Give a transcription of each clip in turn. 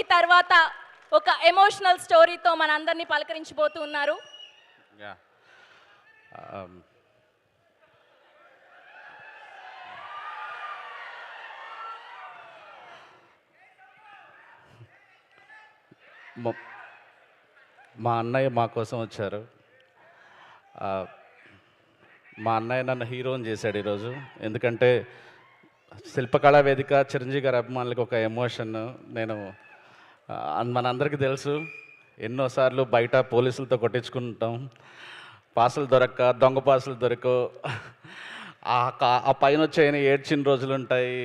ఈ తర్వాత ఒక ఎమోషనల్ స్టోరీతో మనందరినీ పలకరించబోతున్నారు. మా అన్నయ్య మా కోసం వచ్చారు. మా అన్నయ్య నన్ను హీరోని చేశాడు ఈరోజు. ఎందుకంటే శిల్పకళా వేదిక చిరంజీవి గారి అభిమానులకు ఒక ఎమోషన్. నేను మనందరికీ తెలుసు, ఎన్నోసార్లు బయట పోలీసులతో కొట్టించుకుంటాం, పాసులు దొరక్క, దొంగ పాసులు దొరకో, ఆ పైన వచ్చాయని ఏడ్చిన రోజులు ఉంటాయి.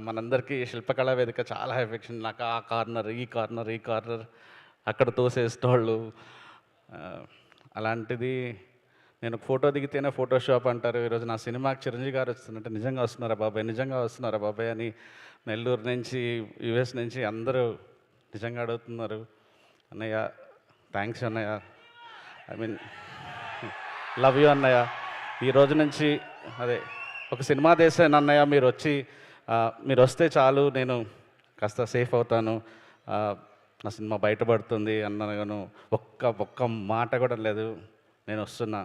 మనందరికీ శిల్పకళా వేదిక చాలా ఎఫెక్షన్. నాకు ఆ కార్నర్, ఈ కార్నర్ అక్కడ తోసేసేవాళ్ళు. అలాంటిది నేను ఫోటో దిగితేనే ఫోటోషాప్ అంటారు. ఈరోజు నా సినిమాకి చిరంజీవి గారు వస్తున్నట్టు నిజంగా వస్తున్నారా బాబాయ్ అని నెల్లూరు నుంచి, యుఎస్ నుంచి అందరూ నిజంగా అడుగుతున్నారు. అన్నయ్య థ్యాంక్స్ అన్నయ్య, ఐ మీన్ లవ్ యూ అన్నయ్య. ఈ రోజు నుంచి ఒక సినిమా తీసాను అన్నయ్య, మీరు వస్తే చాలు, నేను కాస్త సేఫ్ అవుతాను, నా సినిమా బయటపడుతుంది అన్నాను. ఒక్క మాట కూడా లేదు, నేను వస్తున్నా,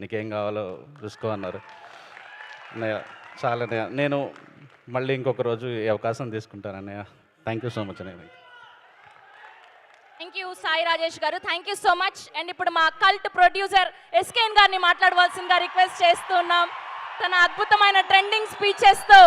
నీకేం కావాలో చూసుకో అన్నారు. అన్నయ్య చాలా అన్నయ్య, నేను మళ్ళీ ఇంకొక రోజు ఈ అవకాశం తీసుకుంటాను అన్నయ్య. థ్యాంక్ యూ సో మచ్ అన్నయ్య. థ్యాంక్ యూ సాయి రాజేష్ గారు, thank you so much. And ఇప్పుడు మా కల్ట్ ప్రొడ్యూసర్ ఎస్కేఎన్ గారిని మాట్లాడవలసిందిగా రిక్వెస్ట్ చేస్తున్నాం. తన అద్భుతమైన ట్రెండింగ్ స్పీచెస్తో